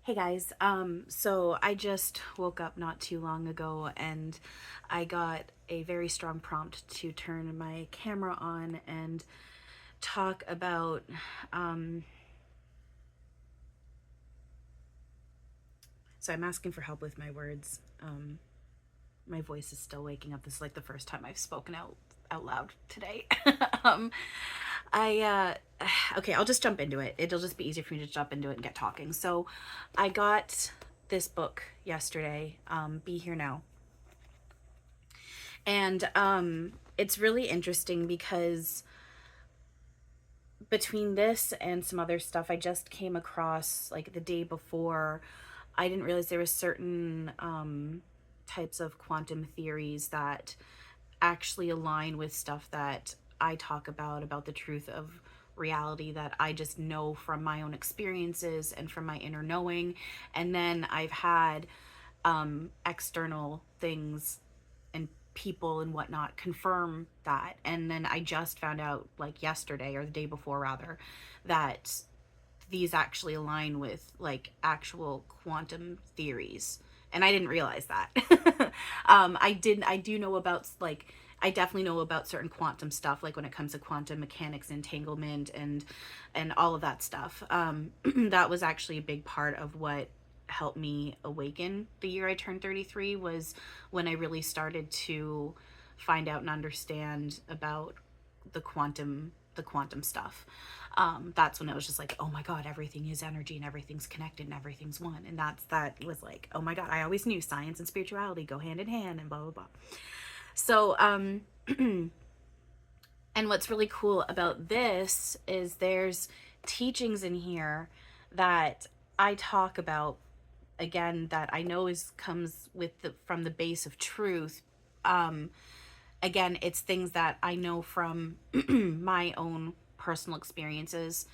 Hey guys, so I just woke up not too long ago and I got a very strong prompt to turn my camera on and talk about, um, so I'm asking for help with my words. My voice is still waking up. This is like the first time I've spoken out loud today. um, okay, I'll just jump into it. It'll just be easier for me to jump into it and get talking. So I got this book yesterday, Be Here Now. And it's really interesting because between this and some other stuff I just came across like the day before, I didn't realize there was certain types of quantum theories that actually align with stuff that I talk about the truth of reality that I just know from my own experiences and from my inner knowing. And then I've had external things and people and whatnot confirm that. And then I just found out, like yesterday or the day before rather, that these actually align with like actual quantum theories. And I didn't realize that. I do know about like, I definitely know about certain quantum stuff, like when it comes to quantum mechanics, entanglement, and all of that stuff. That was actually a big part of what helped me awaken the year I turned 33 was when I really started to find out and understand about the quantum stuff. That's when it was just like, oh my God, everything is energy and everything's connected and everything's one. And that was like, oh my God, I always knew science and spirituality go hand in hand and blah, blah, blah. So, and what's really cool about this is there's teachings in here that I talk about again that I know is comes with the from the base of truth. Um, Again, it's things that I know from my own personal experiences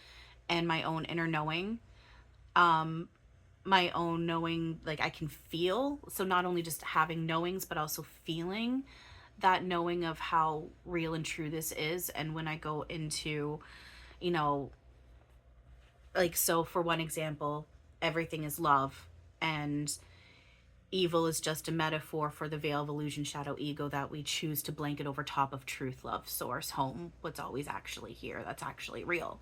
and my own inner knowing. My own knowing, like I can feel. So not only just having knowings, but also feeling that knowing of how real and true this is. And when I go into, you know, like, so for one example, everything is love and evil is just a metaphor for the veil of illusion, shadow, ego that we choose to blanket over top of truth, love, source, home, what's always actually here, that's actually real.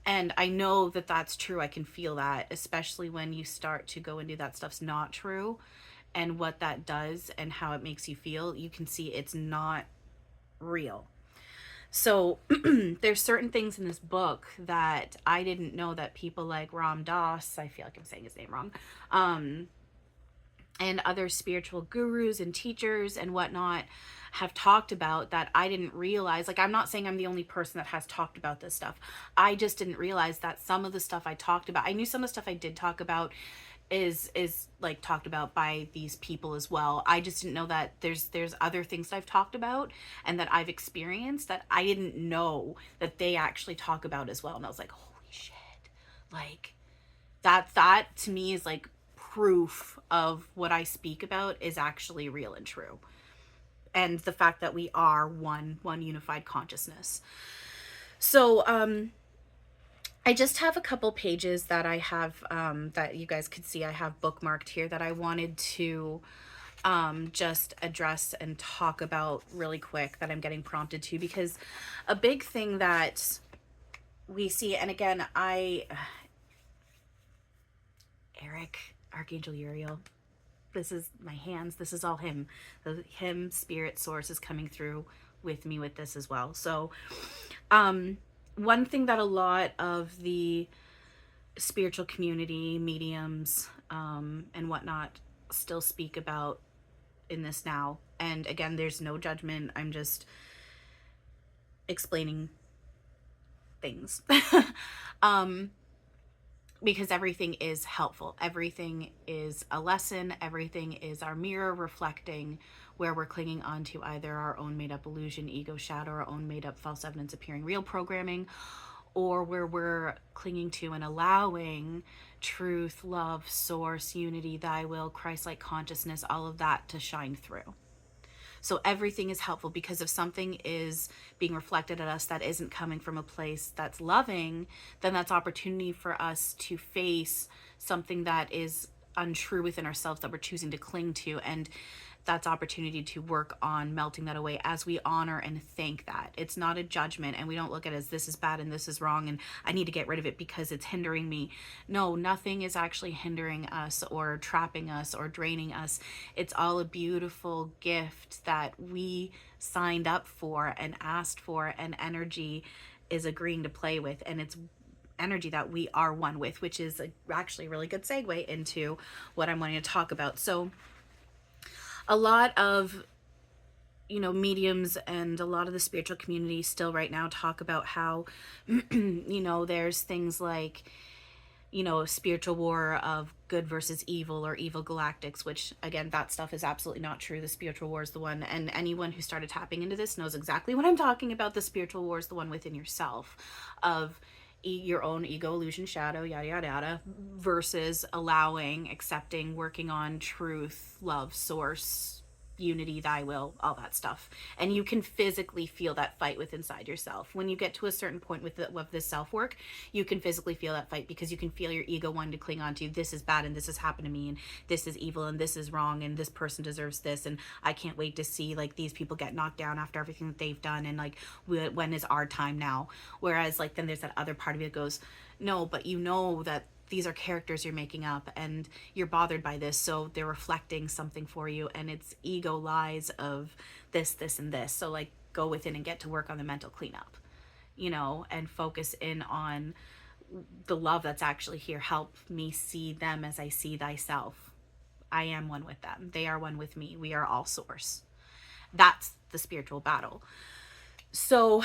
And I know that that's true. I can feel that, especially when you start to go into that stuff's not true and what that does and how it makes you feel. You can see it's not real. So there's certain things in this book that I didn't know that people like Ram Dass, I feel like I'm saying his name wrong, and other spiritual gurus and teachers and whatnot have talked about that I didn't realize. Like, I'm not saying I'm the only person that has talked about this stuff. I just didn't realize that some of the stuff I talked about, I knew some of the stuff I did talk about is like talked about by these people as well. I just didn't know that there's other things that I've talked about and that I've experienced that I didn't know that they actually talk about as well. And I was like, holy shit. Like, that to me is like proof of what I speak about is actually real and true. And the fact that we are one unified consciousness. So I just have a couple pages that I have that you guys could see I have bookmarked here that I wanted to just address and talk about really quick that I'm getting prompted to, because a big thing that we see, and again, Eric, Archangel Uriel, this is my hands, this is all him. Him, spirit source is coming through with me with this as well. So one thing that a lot of the spiritual community, mediums, and whatnot still speak about in this now, and again, there's no judgment, I'm just explaining things. um because everything is helpful. Everything is a lesson. Everything is our mirror reflecting where we're clinging onto either our own made up illusion, ego, shadow, our own made up false evidence appearing real programming, or where we're clinging to and allowing truth, love, source, unity, thy will, Christ like consciousness, all of that to shine through. So everything is helpful, because if something is being reflected at us that isn't coming from a place that's loving, then that's opportunity for us to face something that is untrue within ourselves that we're choosing to cling to. And that's opportunity to work on melting that away as we honor and thank that. It's not a judgment, and we don't look at it as this is bad and this is wrong and I need to get rid of it because it's hindering me. No, nothing is actually hindering us or trapping us or draining us. It's all a beautiful gift that we signed up for and asked for, and energy is agreeing to play with, and it's energy that we are one with, which is actually a really good segue into what I'm wanting to talk about. So a lot of mediums and a lot of the spiritual community still right now talk about how there's things like a spiritual war of good versus evil, or evil galactics, which again, that stuff is absolutely not true. The spiritual war is the one, and anyone who started tapping into this knows exactly what I'm talking about. The spiritual war is the one within yourself, of your own ego, illusion, shadow, yada yada yada, versus allowing, accepting, working on truth, love, source, unity, thy will, all that stuff. And you can physically feel that fight with inside yourself. When you get to a certain point with this self work, you can physically feel that fight, because you can feel your ego wanting to cling on to, this is bad and this has happened to me and this is evil and this is wrong and this person deserves this, and I can't wait to see like these people get knocked down after everything that they've done, and like when is our time now. Whereas like then there's that other part of you that goes, no, but that these are characters you're making up and you're bothered by this, so they're reflecting something for you, and it's ego lies of this and this. So like go within and get to work on the mental cleanup, and focus in on the love that's actually here. Help me see them as I see thyself. I am one with them, they are one with me, we are all source. That's the spiritual battle. So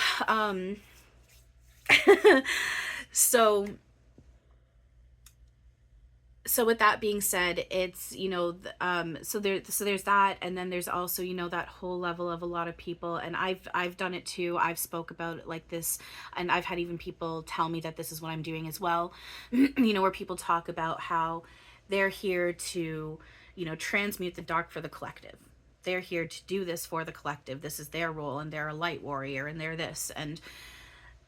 so with that being said, it's so there's that, and then there's also that whole level of a lot of people, and I've done it too. I've spoke about it like this, and I've had even people tell me that this is what I'm doing as well. Where people talk about how they're here to transmute the dark for the collective. They're here to do this for the collective. This is their role, and they're a light warrior, and they're this. And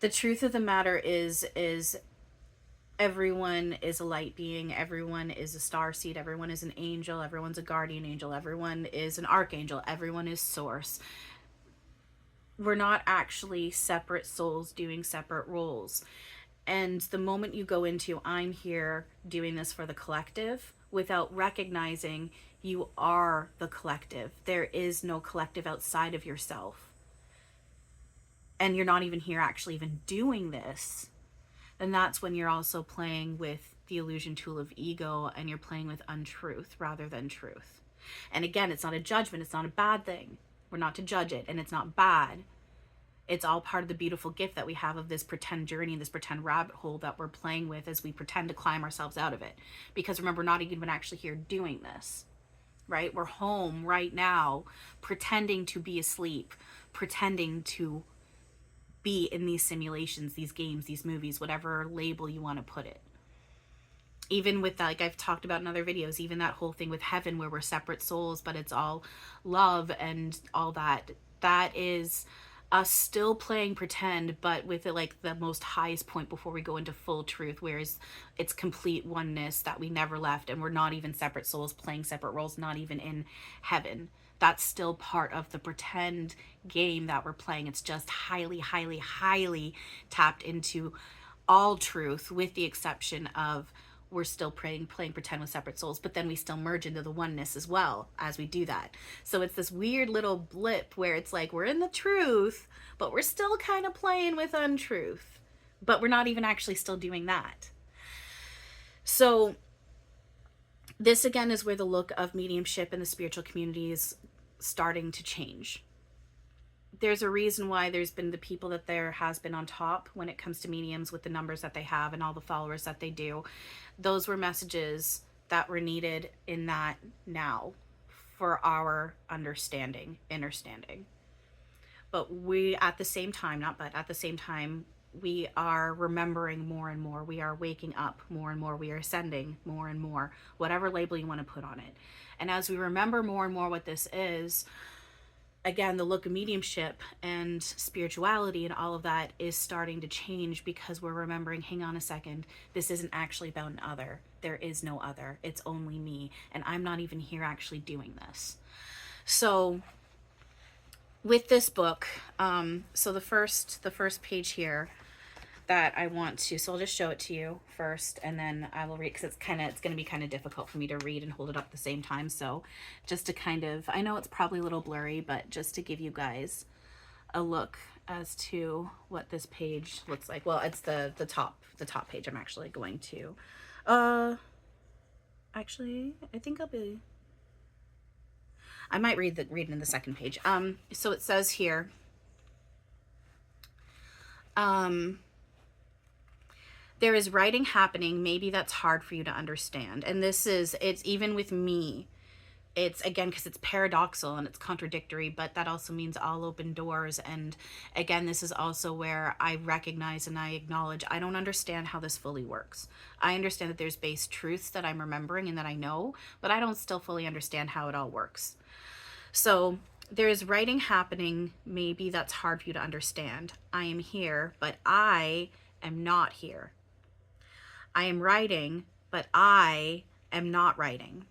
the truth of the matter is everyone is a light being, everyone is a star seed, everyone is an angel, everyone's a guardian angel, everyone is an archangel, everyone is source. We're not actually separate souls doing separate roles. And the moment you go into, I'm here doing this for the collective, without recognizing you are the collective, there is no collective outside of yourself, and you're not even here actually even doing this, then that's when you're also playing with the illusion tool of ego, and you're playing with untruth rather than truth. And again, it's not a judgment, it's not a bad thing. We're not to judge it, and it's not bad. It's all part of the beautiful gift that we have of this pretend journey, this pretend rabbit hole that we're playing with as we pretend to climb ourselves out of it. Because remember, we're not even actually here doing this, right? We're home right now, pretending to be asleep, pretending to be in these simulations, these games, these movies, whatever label you want to put it. Even with that, like I've talked about in other videos, even that whole thing with heaven where we're separate souls, but it's all love and all that. That is us still playing pretend, but with it like the most highest point before we go into full truth, whereas it's complete oneness that we never left, and we're not even separate souls playing separate roles, not even in heaven. That's still part of the pretend game that we're playing. It's just highly, highly, highly tapped into all truth, with the exception of we're still playing pretend with separate souls, but then we still merge into the oneness as well as we do that. So it's this weird little blip where it's like we're in the truth, but we're still kind of playing with untruth, but we're not even actually still doing that. So this again is where the look of mediumship in the spiritual community is starting to change. There's a reason why there's been the people that there has been on top when it comes to mediums, with the numbers that they have and all the followers that they do. Those were messages that were needed in that now for our understanding, understanding. But we, at the same time, we are remembering more and more. We are waking up more and more. We are ascending more and more, whatever label you want to put on it. And as we remember more and more what this is, again, the look of mediumship and spirituality and all of that is starting to change because we're remembering, hang on a second, this isn't actually about an other. There is no other. It's only me. And I'm not even here actually doing this. So with this book, so the first page here that I want to, so I'll just show it to you first and then I will read, because it's going to be kind of difficult for me to read and hold it up at the same time. So just to kind of, I know it's probably a little blurry, but just to give you guys a look as to what this page looks like. Well, it's the top page I'm actually going to, actually, I might read it in the second page. So it says here, there is writing happening. Maybe that's hard for you to understand. And it's even with me. It's, again, because it's paradoxical and it's contradictory, but that also means I'll open doors. And again, this is also where I recognize and I acknowledge I don't understand how this fully works. I understand that there's base truths that I'm remembering and that I know, but I don't still fully understand how it all works. So there is writing happening. Maybe that's hard for you to understand. I am here, but I am not here. I am writing, but I am not writing.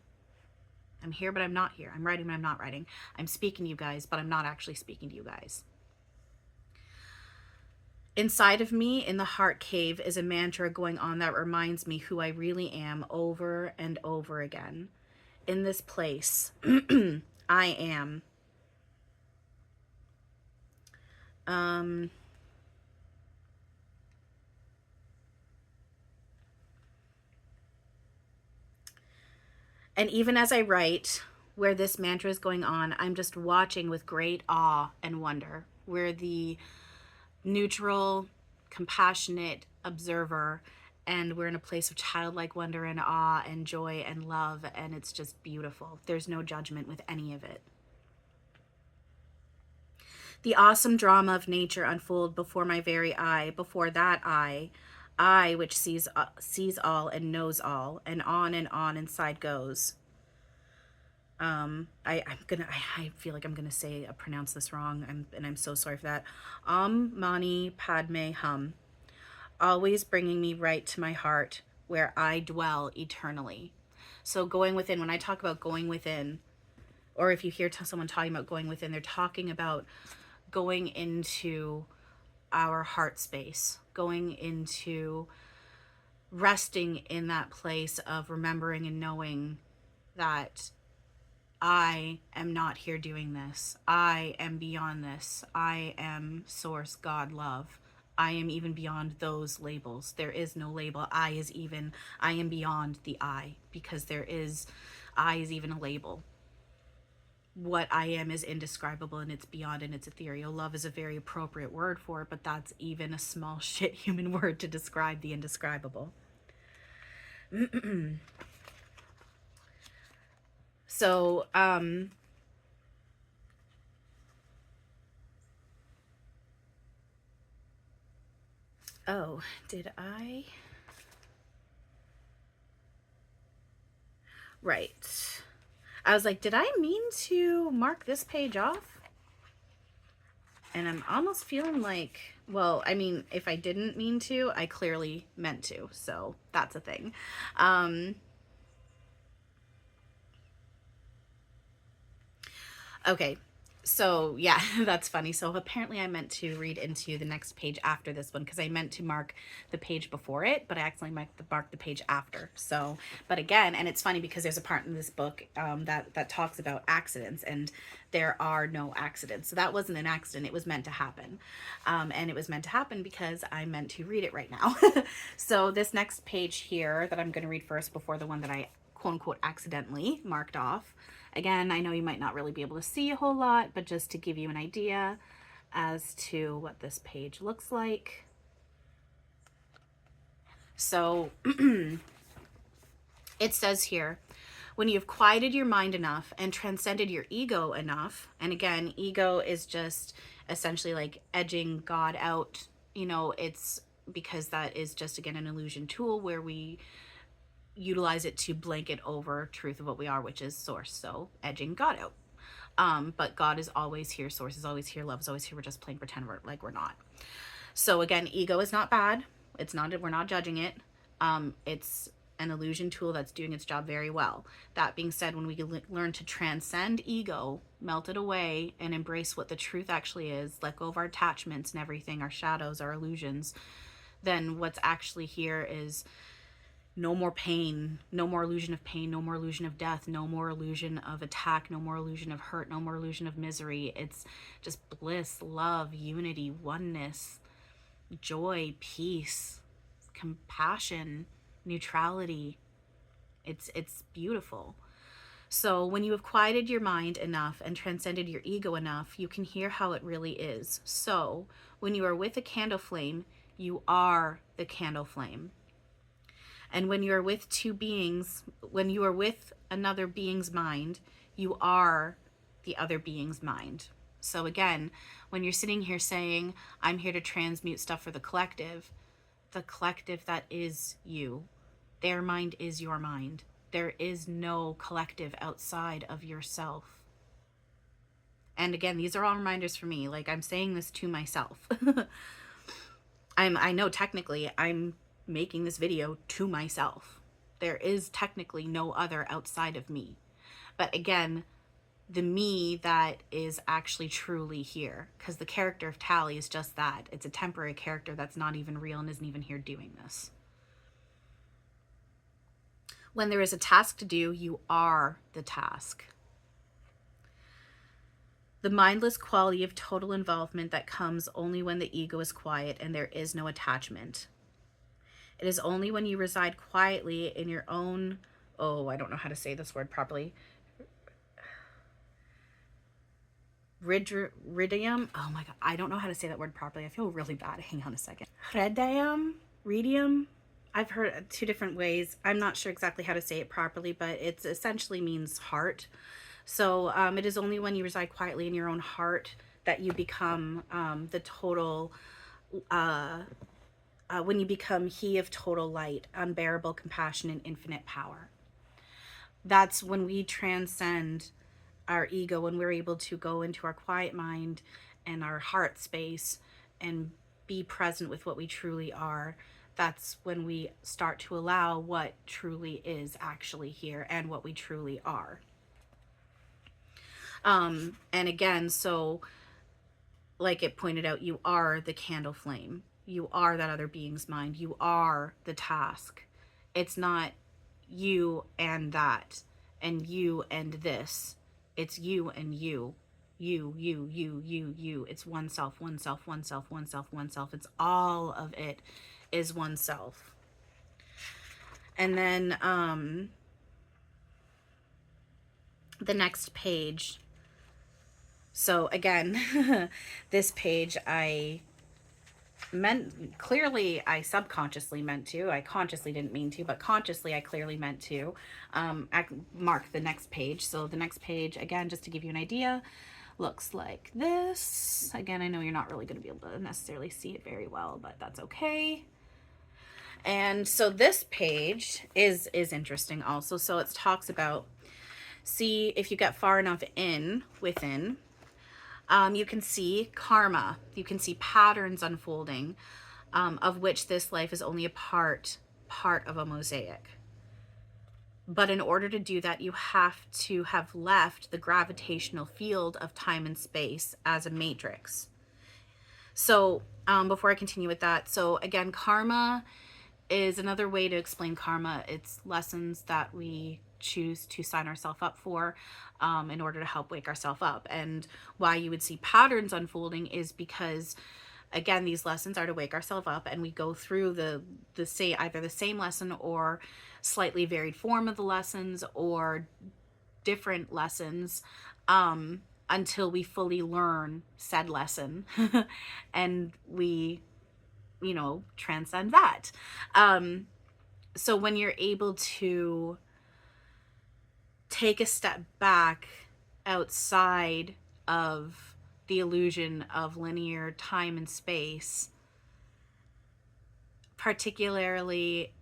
I'm here, but I'm not here. I'm writing, but I'm not writing. I'm speaking to you guys, but I'm not actually speaking to you guys. Inside of me, in the heart cave, is a mantra going on that reminds me who I really am over and over again. In this place, I am. And even as I write, where this mantra is going on, I'm just watching with great awe and wonder. We're the neutral, compassionate observer, and we're in a place of childlike wonder and awe and joy and love, and it's just beautiful. There's no judgment with any of it. The awesome drama of nature unfold before my very eye. Before that eye which sees all and knows all, and on inside goes. I feel like I'm gonna pronounce this wrong, and I'm so sorry for that. Mani Padme Hum, always bringing me right to my heart, where I dwell eternally. So going within, when I talk about going within, or if you hear someone talking about going within, they're talking about going into our heart space, going into resting in that place of remembering and knowing that I am not here doing this. I am beyond this. I am source, God, love. I am even beyond those labels. There is no label. I am beyond the I, because I is even a label. What I am is indescribable, and it's beyond, and it's ethereal. Love is a very appropriate word for it, but that's even a small shit human word to describe the indescribable. So, oh, did I? Right. I was like, did I mean to mark this page off? And I'm almost feeling like, well, I mean, if I didn't mean to, I clearly meant to. So that's a thing. Okay. So yeah, that's funny. So apparently I meant to read into the next page after this one, because I meant to mark the page before it, but I accidentally marked the page after. So, but again, and it's funny because there's a part in this book that talks about accidents, and there are no accidents. So that wasn't an accident. It was meant to happen. And it was meant to happen because I meant to read it right now. So this next page here that I'm going to read first before the one that I quote unquote accidentally marked off. Again, I know you might not really be able to see a whole lot, but just to give you an idea as to what this page looks like. So it says here, when you've quieted your mind enough and transcended your ego enough, and again, ego is just essentially like edging God out, it's because that is just, again, an illusion tool where we utilize it to blanket over truth of what we are, which is source. So edging God out. But God is always here, source is always here, love is always here. We're just playing pretend we're not. So again, ego is not bad. It's not, we're not judging it. It's an illusion tool that's doing its job very well. That being said, when we learn to transcend ego, melt it away, and embrace what the truth actually is, let go of our attachments and everything, our shadows, our illusions, then what's actually here is no more pain, no more illusion of pain, no more illusion of death, no more illusion of attack, no more illusion of hurt, no more illusion of misery. It's just bliss, love, unity, oneness, joy, peace, compassion, neutrality. It's beautiful. So when you have quieted your mind enough and transcended your ego enough, you can hear how it really is. So when you are with a candle flame, you are the candle flame. And when you are with two beings, when you are with another being's mind, you are the other being's mind. So again, when you're sitting here saying, I'm here to transmute stuff for the collective that is you. Their mind is your mind. There is no collective outside of yourself. And again, these are all reminders for me. Like, I'm saying this to myself. I know technically I'm making this video to myself. There is technically no other outside of me. But again, the me that is actually truly here, because the character of Tally is just that. It's a temporary character that's not even real and isn't even here doing this. When there is a task to do, you are the task. The mindless quality of total involvement that comes only when the ego is quiet and there is no attachment. It is only when you reside quietly in your own, I don't know how to say this word properly. Ridium. Oh my God, I don't know how to say that word properly. I feel really bad. Hang on a second. Redium. I've heard two different ways. I'm not sure exactly how to say it properly, but it essentially means heart. So it is only when you reside quietly in your own heart that you become the total, when you become he of total light, unbearable compassion, and infinite power. That's when we transcend our ego, when we're able to go into our quiet mind and our heart space and be present with what we truly are. That's when we start to allow what truly is actually here and what we truly are. And again, so like it pointed out, you are the candle flame. You are that other being's mind. You are the task. It's not you and that and you and this. It's you and you. You. It's oneself. It's all of it is oneself. And then the next page. So again, this page I subconsciously meant to. I consciously didn't mean to, but consciously I clearly meant to mark the next page. So the next page, again, just to give you an idea, looks like this. Again, I know you're not really going to be able to necessarily see it very well, but that's okay. And so this page is interesting also. So it talks about, see if you get far enough within, you can see karma. You can see patterns unfolding, of which this life is only a part of a mosaic. But in order to do that, you have to have left the gravitational field of time and space as a matrix. So before I continue with that, so again, karma is another way to explain karma. It's lessons that we choose to sign ourselves up for in order to help wake ourselves up. And why you would see patterns unfolding is because, again, these lessons are to wake ourselves up, and we go through either the same lesson or slightly varied form of the lessons or different lessons until we fully learn said lesson and we transcend that. So when you're able to take a step back outside of the illusion of linear time and space, particularly,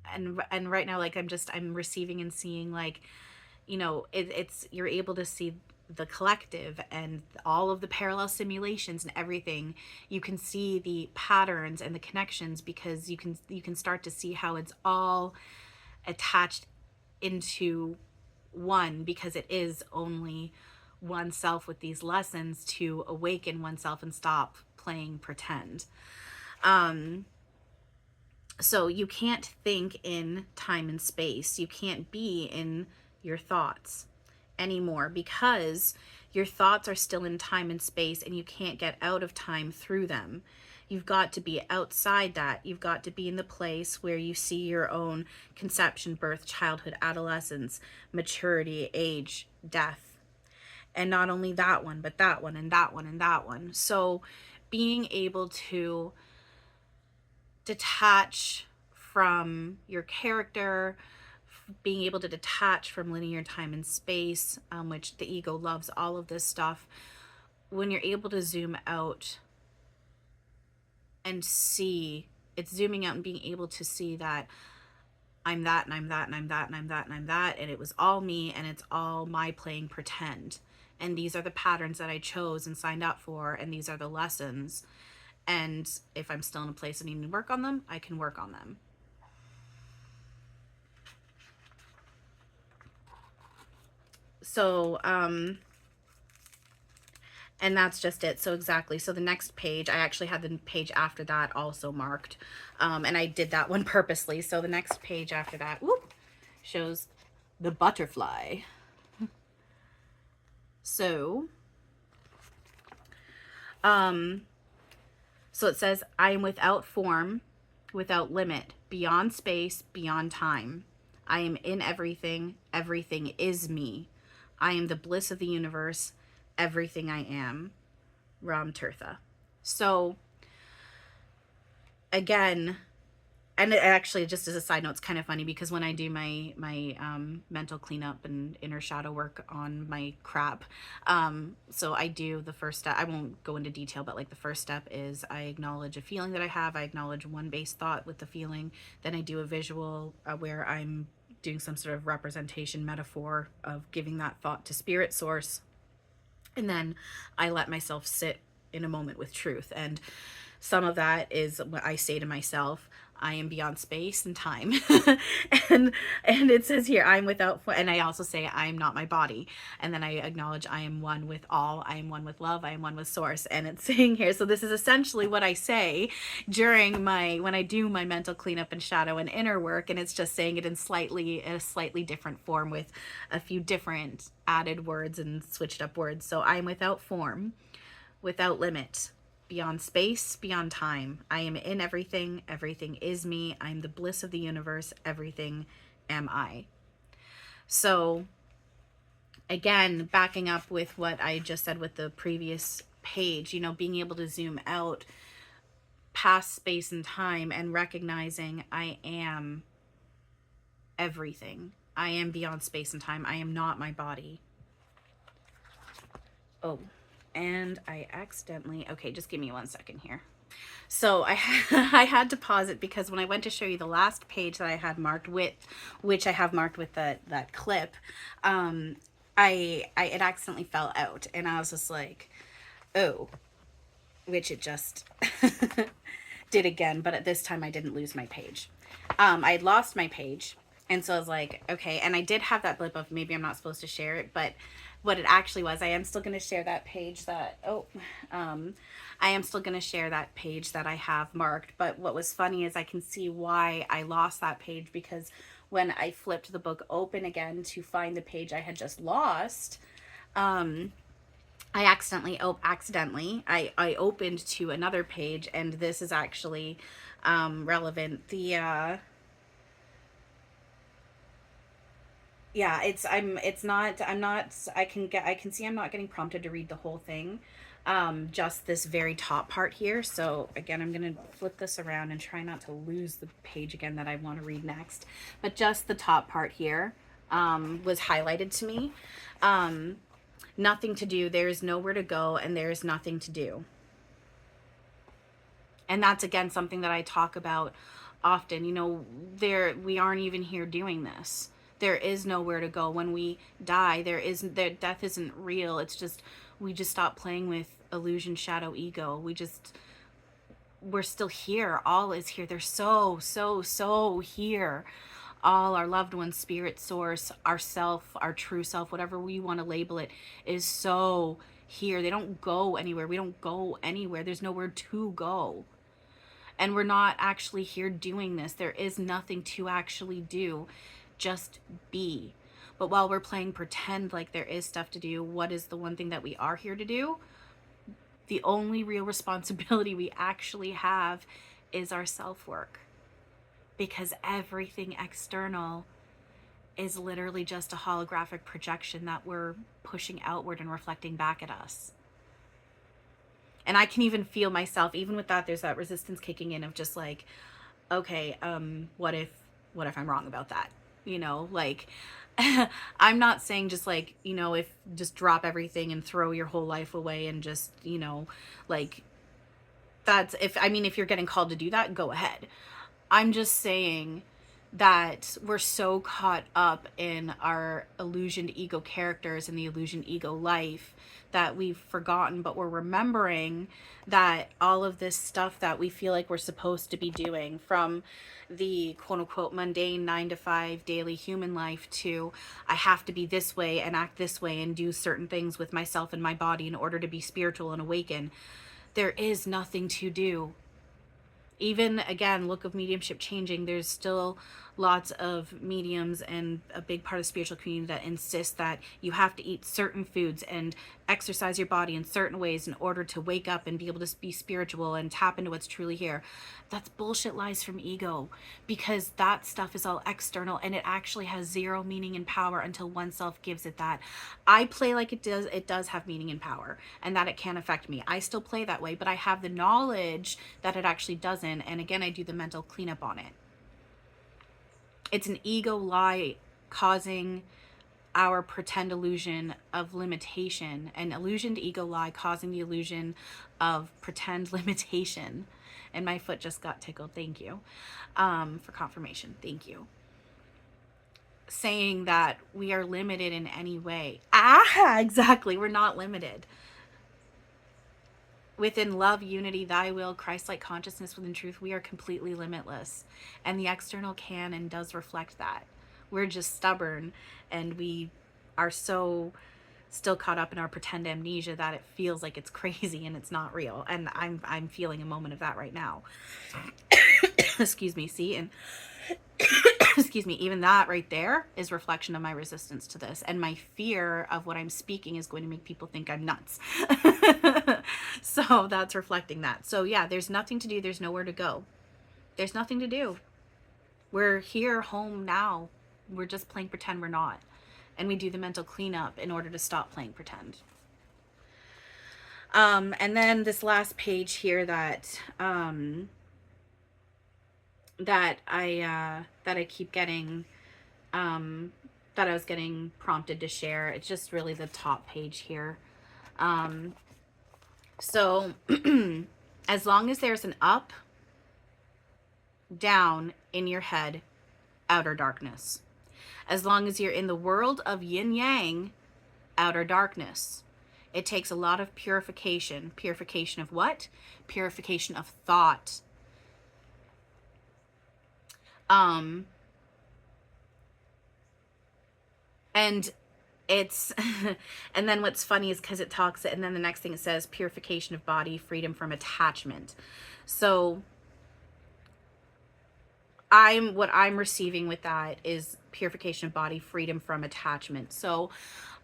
and right now, like I'm receiving and seeing, like, it's you're able to see the collective and all of the parallel simulations and everything, you can see the patterns and the connections, because you can start to see how it's all attached into one, because it is only oneself with these lessons to awaken oneself and stop playing pretend. So you can't think in time and space. You can't be in your thoughts anymore, because your thoughts are still in time and space and you can't get out of time through them. You've got to be outside that. You've got to be in the place where you see your own conception, birth, childhood, adolescence, maturity, age, death. And not only that one, but that one and that one and that one. So being able to detach from your character, being able to detach from linear time and space, which the ego loves all of this stuff. When you're able to zoom out and see, it's zooming out and being able to see that I'm that and I'm that and I'm that and I'm that and I'm that, and it was all me and it's all my playing pretend. And these are the patterns that I chose and signed up for, and these are the lessons. And if I'm still in a place of needing to work on them, I can work on them. So, and that's just it. So exactly. So the next page, I actually had the page after that also marked. And I did that one purposely. So the next page after that, whoop, shows the butterfly. So, so it says, I am without form, without limit, beyond space, beyond time. I am in everything. Everything is me. I am the bliss of the universe. Everything I am. Ram Tirtha. So, again, and it actually, just as a side note, it's kind of funny because when I do my mental cleanup and inner shadow work on my crap, so I do the first step. I won't go into detail, but like the first step is I acknowledge a feeling that I have. I acknowledge one base thought with the feeling. Then I do a visual where I'm doing some sort of representation metaphor of giving that thought to spirit source. And then I let myself sit in a moment with truth. And some of that is what I say to myself, I am beyond space and time. and it says here, I'm without, and I also say I am not my body. And then I acknowledge I am one with all, I am one with love, I am one with source. And it's saying here, so this is essentially what I say during when I do my mental cleanup and shadow and inner work. And it's just saying it in a slightly different form with a few different added words and switched up words. So I am without form, without limit, beyond space, beyond time. I am in everything. Everything is me. I am the bliss of the universe. Everything am I. So, again, backing up with what I just said with the previous page, being able to zoom out past space and time and recognizing I am everything. I am beyond space and time. I am not my body. Oh, and I accidentally, okay, just give me 1 second here. So I had to pause it because when I went to show you the last page that I had marked with, which I have marked with that clip, it accidentally fell out, and I was just like, oh, which it just did again, but at this time I didn't lose my page. I had lost my page, and so I was like, okay, and I did have that blip of maybe I'm not supposed to share it, but what it actually was, I am still going to share that page I am still going to share that page that I have marked. But what was funny is I can see why I lost that page, because when I flipped the book open again to find the page I had just lost, I accidentally I opened to another page, and this is actually relevant. Yeah, I can see I'm not getting prompted to read the whole thing. Just this very top part here. So again, I'm going to flip this around and try not to lose the page again that I want to read next. But just the top part here was highlighted to me. Nothing to do, there's nowhere to go, and there's nothing to do. And that's, again, something that I talk about often. We aren't even here doing this. There is nowhere to go. When we die, there death isn't real. It's just we just stop playing with illusion, shadow, ego. We're still here. All is here. They're so here. All our loved ones, spirit, source, ourself, our true self, whatever we want to label it, is so here. They don't go anywhere. We don't go anywhere. There's nowhere to go. And we're not actually here doing this. There is nothing to actually do. Just be. But while we're playing pretend like there is stuff to do, what is the one thing that we are here to do? The only real responsibility we actually have is our self-work. Because everything external is literally just a holographic projection that we're pushing outward and reflecting back at us. And I can even feel myself, even with that, there's that resistance kicking in of just like, okay, what if I'm wrong about that? You know, like, I'm not saying just like, you know, if just drop everything and throw your whole life away and just, you know, like, that's, if you're getting called to do that, go ahead. I'm just saying that we're so caught up in our illusioned ego characters and the illusioned ego life that we've forgotten, but we're remembering that all of this stuff that we feel like we're supposed to be doing, from the quote unquote mundane 9 to 5 daily human life to I have to be this way and act this way and do certain things with myself and my body in order to be spiritual and awaken. There is nothing to do. Even again, look of mediumship changing, there's still lots of mediums and a big part of the spiritual community that insists that you have to eat certain foods and exercise your body in certain ways in order to wake up and be able to be spiritual and tap into what's truly here. That's bullshit lies from ego, because that stuff is all external and it actually has zero meaning and power until oneself gives it that. I play like it does have meaning and power and that it can affect me. I still play that way, but I have the knowledge that it actually doesn't. And again, I do the mental cleanup on it. It's an ego lie causing our pretend illusion of limitation, an illusioned ego lie causing the illusion of pretend limitation. And my foot just got tickled. Thank you for confirmation. Thank you. Saying that we are limited in any way. Exactly. We're not limited. Within love, unity, thy will, Christ-like consciousness within truth, we are completely limitless. And the external can and does reflect that. We're just stubborn and we are so still caught up in our pretend amnesia that it feels like it's crazy and it's not real. And I'm feeling a moment of that right now. Excuse me, see? And excuse me, even that right there is reflection of my resistance to this, and my fear of what I'm speaking is going to make people think I'm nuts. So that's reflecting that. So yeah, there's nothing to do. There's nowhere to go. There's nothing to do. We're here, home now. We're just playing pretend we're not. And we do the mental cleanup in order to stop playing pretend. And then this last page here that I keep getting, that I was getting prompted to share. It's just really the top page here. So as long as there's an up, down in your head, outer darkness. As long as you're in the world of yin yang, outer darkness. It takes a lot of purification. Purification of what? Purification of thought. And it's, and then what's funny is because it talks, and then the next thing it says, purification of body, freedom from attachment. So what I'm receiving with that is purification of body, freedom from attachment. So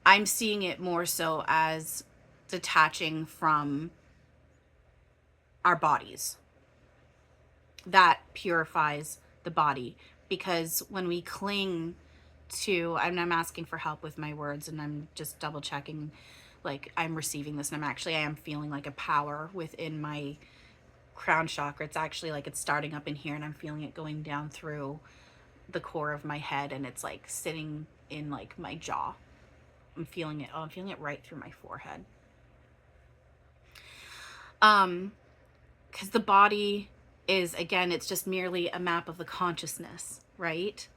I'm seeing it more so as detaching from our bodies. That purifies the body, because when we cling to, and I'm asking for help with my words, and I'm just double checking, like I'm receiving this, and I am feeling like a power within my crown chakra. It's actually like it's starting up in here, and I'm feeling it going down through the core of my head, and it's like sitting in like my jaw. I'm feeling it. Oh, I'm feeling it right through my forehead. Because the body is, again, it's just merely a map of the consciousness, right?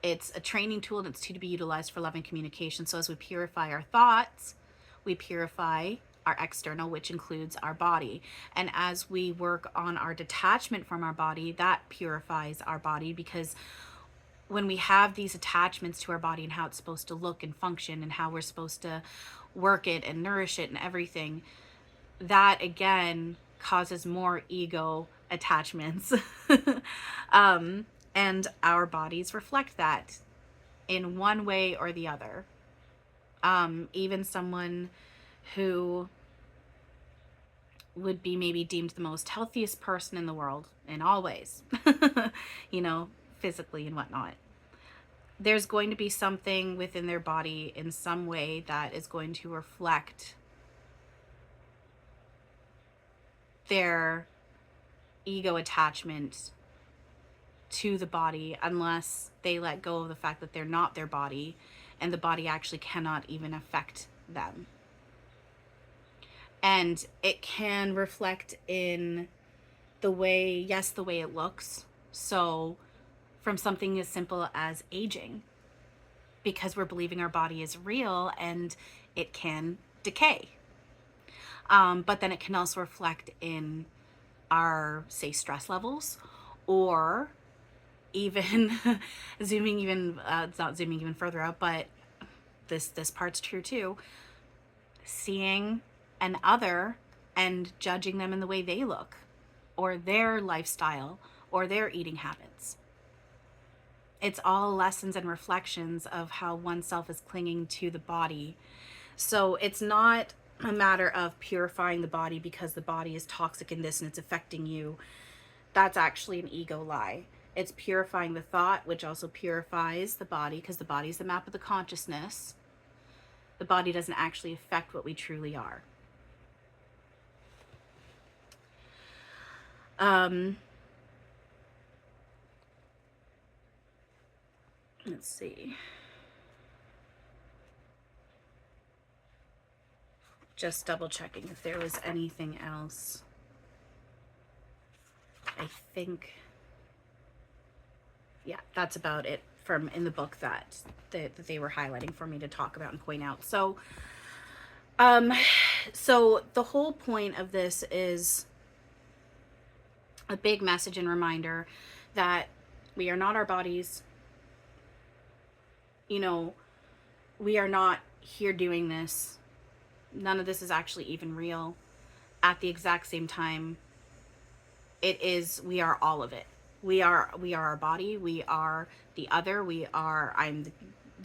It's a training tool, and it's to be utilized for loving communication. So as we purify our thoughts, we purify our external, which includes our body. And as we work on our detachment from our body, that purifies our body, because when we have these attachments to our body and how it's supposed to look and function and how we're supposed to work it and nourish it and everything, that again causes more ego attachments. um, and our bodies reflect that in one way or the other. Even someone who would be maybe deemed the most healthiest person in the world in all ways, you know, physically and whatnot, there's going to be something within their body in some way that is going to reflect their ego attachment to the body, unless they let go of the fact that they're not their body and the body actually cannot even affect them. And it can reflect in the way, yes, the way it looks. So from something as simple as aging, because we're believing our body is real and it can decay. But then it can also reflect in our, say, stress levels, or even zooming even, it's not zooming even further out, but this part's true too, seeing an other and judging them in the way they look, or their lifestyle, or their eating habits. It's all lessons and reflections of how oneself is clinging to the body. So it's not a matter of purifying the body because the body is toxic in this and it's affecting you. That's actually an ego lie. It's purifying the thought, which also purifies the body, because the body is the map of the consciousness. The body doesn't actually affect what we truly are. Let's see. Just double checking if there was anything else. I think, yeah, that's about it from in the book that they were highlighting for me to talk about and point out. So, so the whole point of this is a big message and reminder that we are not our bodies. You know, we are not here doing this. None of this is actually even real. At the exact same time, it is, we are all of it. We are our body. We are the other. I'm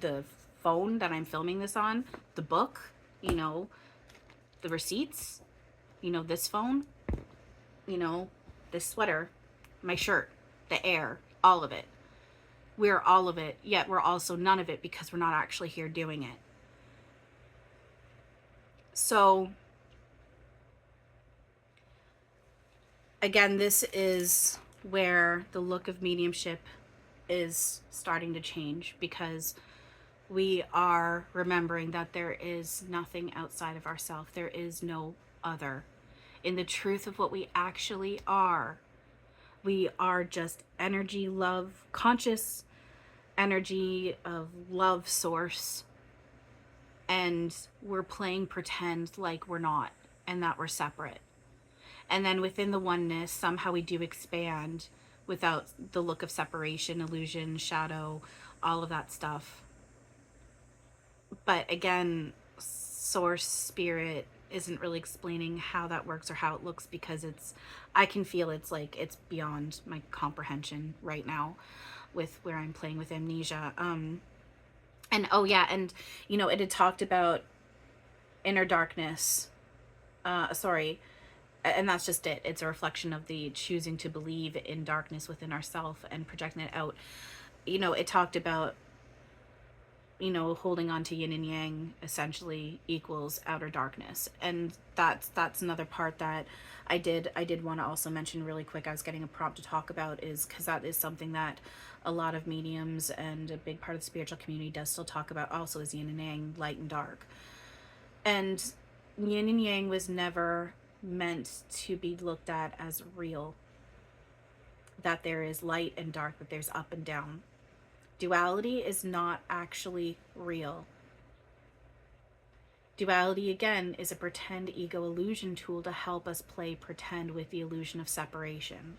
the phone that I'm filming this on, the book, you know, the receipts, you know, this phone, you know, this sweater, my shirt, the air, all of it. We're all of it, yet we're also none of it, because we're not actually here doing it. So again, this is where the look of mediumship is starting to change, because we are remembering that there is nothing outside of ourselves. There is no other. In the truth of what we actually are, we are just energy, love, conscious energy of love source. And we're playing pretend like we're not, and that we're separate. And then within the oneness, somehow we do expand without the look of separation, illusion, shadow, all of that stuff. But again, source spirit isn't really explaining how that works or how it looks, because I can feel it's like it's beyond my comprehension right now with where I'm playing with amnesia. And oh yeah, and you know, it had talked about inner darkness. Sorry, and that's just it. It's a reflection of the choosing to believe in darkness within ourselves and projecting it out. You know, it talked about, you know, holding on to yin and yang essentially equals outer darkness. And that's another part that I did want to also mention really quick. I was getting a prompt to talk about, is because that is something that a lot of mediums and a big part of the spiritual community does still talk about also, is yin and yang, light and dark. And yin and yang was never meant to be looked at as real, that there is light and dark, that there's up and down. Duality is not actually real. Duality, again, is a pretend ego illusion tool to help us play pretend with the illusion of separation.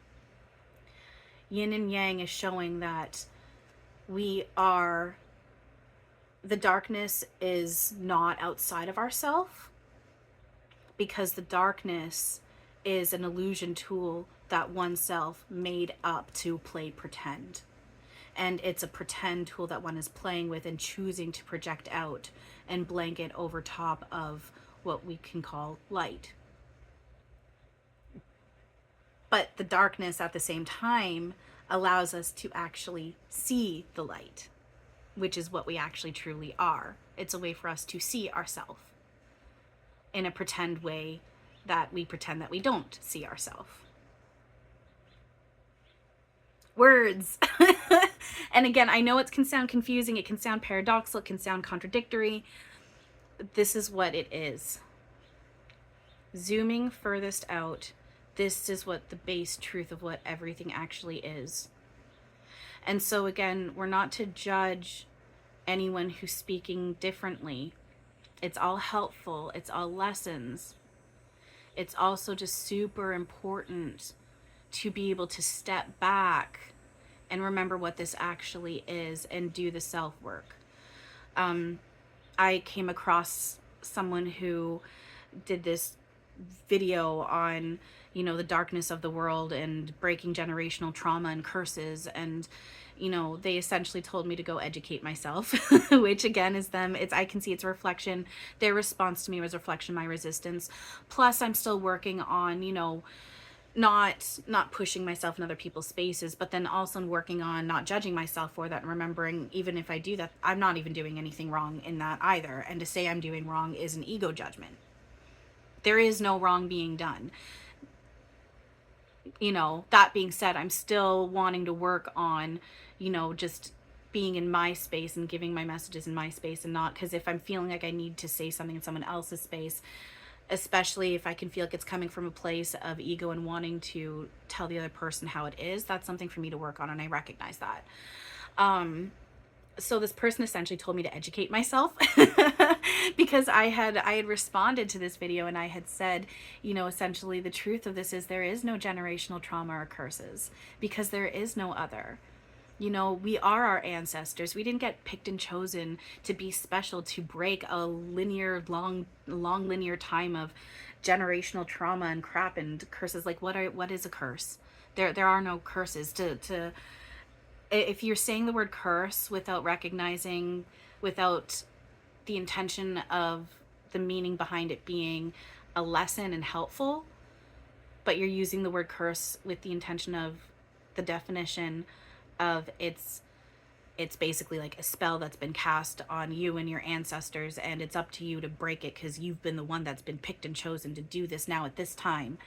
Yin and Yang is showing that we are, the darkness is not outside of ourself, because the darkness is an illusion tool that oneself made up to play pretend. And it's a pretend tool that one is playing with and choosing to project out and blanket over top of what we can call light. But the darkness at the same time allows us to actually see the light, which is what we actually truly are. It's a way for us to see ourselves in a pretend way that we pretend that we don't see ourselves. Words. And again, I know it can sound confusing, it can sound paradoxical, it can sound contradictory. This is what it is. Zooming furthest out, this is what the base truth of what everything actually is. And so again, we're not to judge anyone who's speaking differently. It's all helpful, it's all lessons. It's also just super important to be able to step back and remember what this actually is and do the self-work. I came across someone who did this video on, the darkness of the world and breaking generational trauma and curses, and they essentially told me to go educate myself, which again is them. I can see it's a reflection. Their response to me was a reflection of my resistance. Plus, I'm still working on, not pushing myself in other people's spaces, but then also working on not judging myself for that and remembering, even if I do that, I'm not even doing anything wrong in that either. And to say I'm doing wrong is an ego judgment. There is no wrong being done. That being said, I'm still wanting to work on, just being in my space and giving my messages in my space, and not, because if I'm feeling like I need to say something in someone else's space, especially if I can feel like it's coming from a place of ego and wanting to tell the other person how it is, that's something for me to work on, and I recognize that. So this person essentially told me to educate myself because I had responded to this video and I had said, essentially the truth of this is there is no generational trauma or curses, because there is no other. We are our ancestors. We didn't get picked and chosen to be special, to break a long linear time of generational trauma and crap and curses. Like, what is a curse? There are no curses. If you're saying the word curse without recognizing, without the intention of the meaning behind it being a lesson and helpful, but you're using the word curse with the intention of the definition of it's basically like a spell that's been cast on you and your ancestors, and it's up to you to break it because you've been the one that's been picked and chosen to do this now at this time.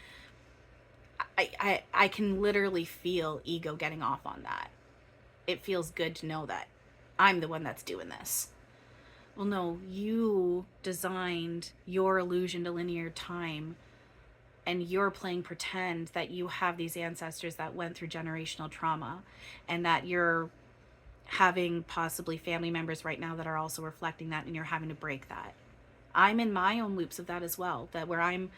I can literally feel ego getting off on that. It feels good to know that I'm the one that's doing this. Well, no, you designed your illusion to linear time, and you're playing pretend that you have these ancestors that went through generational trauma, and that you're having possibly family members right now that are also reflecting that, and you're having to break that. I'm in my own loops of that as well, that where I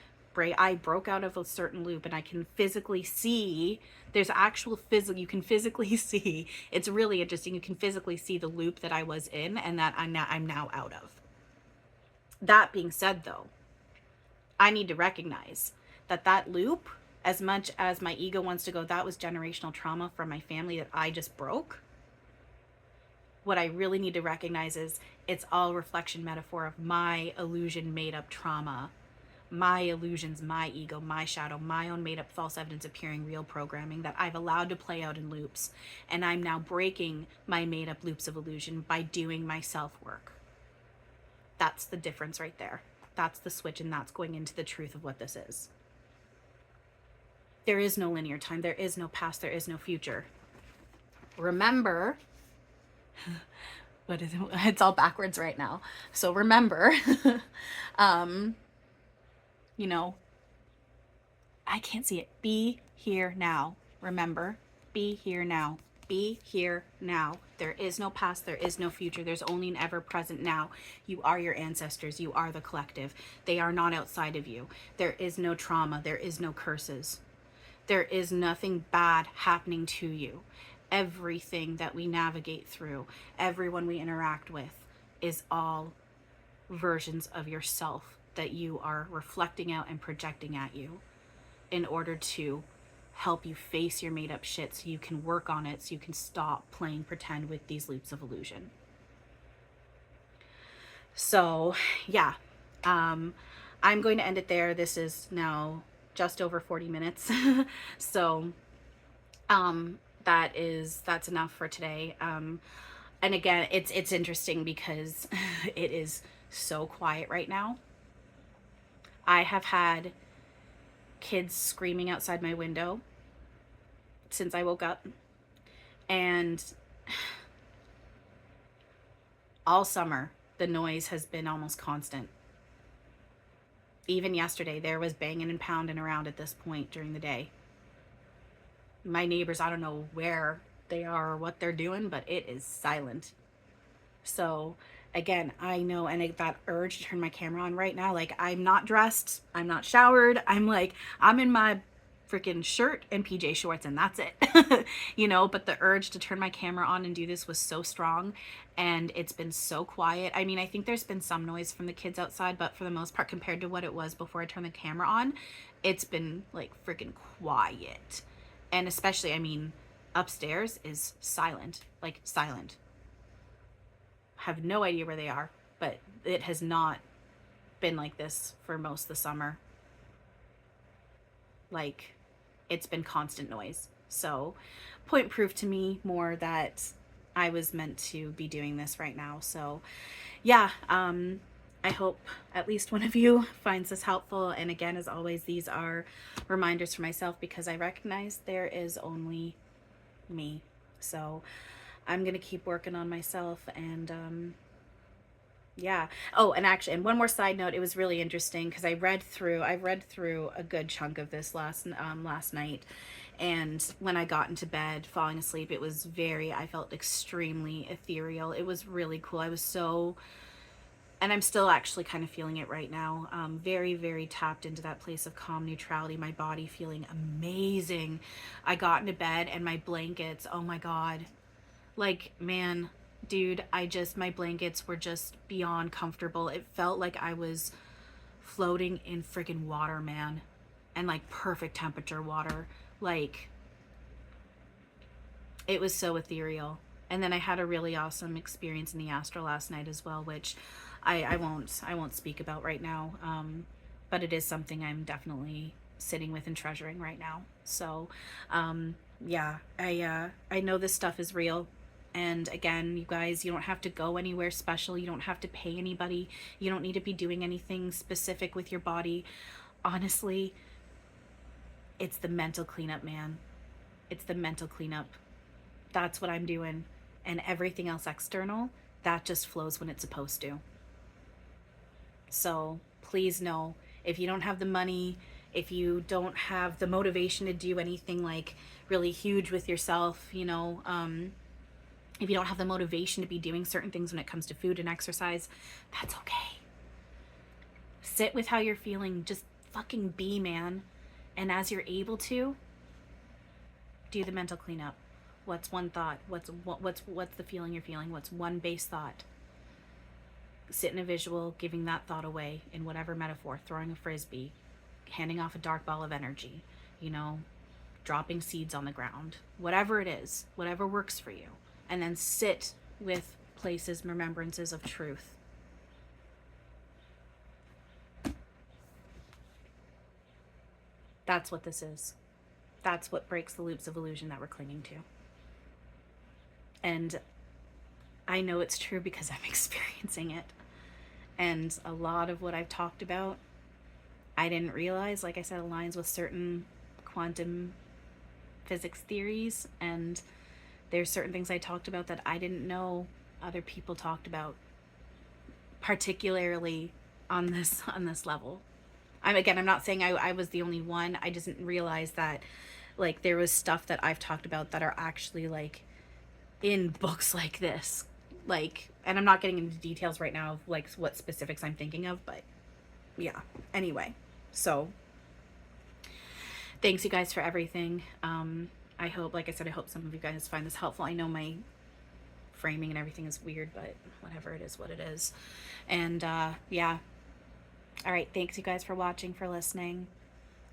broke out of a certain loop, and I can physically see, there's actual physical, you can physically see, it's really interesting, you can physically see the loop that I was in and that I'm now out of. That being said though, I need to recognize that loop, as much as my ego wants to go, that was generational trauma from my family that I just broke. What I really need to recognize is it's all reflection metaphor of my illusion made up trauma, my illusions, my ego, my shadow, my own made up false evidence appearing real programming that I've allowed to play out in loops. And I'm now breaking my made up loops of illusion by doing my self work. That's the difference right there. That's the switch, and that's going into the truth of what this is. There is no linear time. There is no past. There is no future. Remember, but it's all backwards right now. So remember, I can't see it. Be here now. Remember, be here now. Be here now. There is no past, there is no future. There's only an ever present now. You are your ancestors. You are the collective. They are not outside of you. There is no trauma. There is no curses. There is nothing bad happening to you. Everything that we navigate through, everyone we interact with, is all versions of yourself that you are reflecting out and projecting at you in order to help you face your made up shit so you can work on it, so you can stop playing pretend with these loops of illusion. So yeah, I'm going to end it there. This is now just over 40 minutes. So that's enough for today. And again, it's interesting because it is so quiet right now. I have had kids screaming outside my window since I woke up, and all summer the noise has been almost constant. Even yesterday there was banging and pounding around at this point during the day. My neighbors, I don't know where they are or what they're doing, but it is silent. So again, I know, and that urge to turn my camera on right now, like I'm not dressed, I'm not showered, I'm in my freaking shirt and PJ shorts and that's it. But the urge to turn my camera on and do this was so strong, and it's been so quiet. I mean, I think there's been some noise from the kids outside, but for the most part, compared to what it was before I turned the camera on, it's been like freaking quiet. And especially, I mean, upstairs is silent, like silent. Have no idea where they are, but it has not been like this for most of the summer. Like, it's been constant noise. So point proof to me more that I was meant to be doing this right now. So yeah, I hope at least one of you finds this helpful. And again, as always, these are reminders for myself because I recognize there is only me. So I'm going to keep working on myself, and yeah. Oh, and actually, and one more side note, it was really interesting because I read through a good chunk of this last night, and when I got into bed falling asleep, I felt extremely ethereal. It was really cool. And I'm still actually kind of feeling it right now. Very, very tapped into that place of calm neutrality, my body feeling amazing. I got into bed and my blankets, oh my God. Like, man, dude, my blankets were just beyond comfortable. It felt like I was floating in freaking water, man. And like perfect temperature water. Like, it was so ethereal. And then I had a really awesome experience in the astral last night as well, which I won't speak about right now. But it is something I'm definitely sitting with and treasuring right now. So, yeah, I know this stuff is real. And again, you guys, you don't have to go anywhere special. You don't have to pay anybody. You don't need to be doing anything specific with your body. Honestly, it's the mental cleanup, man. It's the mental cleanup. That's what I'm doing. And everything else external, that just flows when it's supposed to. So please know, if you don't have the money, if you don't have the motivation to do anything like really huge with yourself, if you don't have the motivation to be doing certain things when it comes to food and exercise, that's okay. Sit with how you're feeling. Just fucking be, man. And as you're able to, do the mental cleanup. What's one thought? What's the feeling you're feeling? What's one base thought? Sit in a visual, giving that thought away in whatever metaphor, throwing a frisbee, handing off a dark ball of energy, dropping seeds on the ground, whatever it is, whatever works for you. And then sit with places, remembrances of truth. That's what this is. That's what breaks the loops of illusion that we're clinging to. And I know it's true because I'm experiencing it. And a lot of what I've talked about, I didn't realize, like I said, aligns with certain quantum physics theories, and there's certain things I talked about that I didn't know other people talked about, particularly on this level. I'm not saying I was the only one. I just didn't realize that, like, there was stuff that I've talked about that are actually like in books like this. Like, and I'm not getting into details right now of like what specifics I'm thinking of, but yeah. Anyway, so thanks you guys for everything. I hope, like I said, I hope some of you guys find this helpful. I know my framing and everything is weird, but whatever, it is what it is. And yeah. All right, thanks you guys for watching, for listening.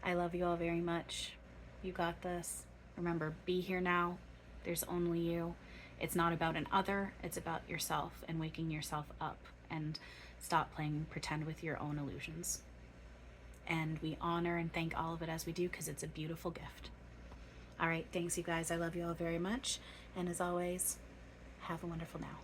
I love you all very much. You got this. Remember, be here now. There's only you. It's not about an other, it's about yourself and waking yourself up, and stop playing pretend with your own illusions. And we honor and thank all of it as we do, because it's a beautiful gift. All right, thanks you guys. I love you all very much. And as always, have a wonderful now.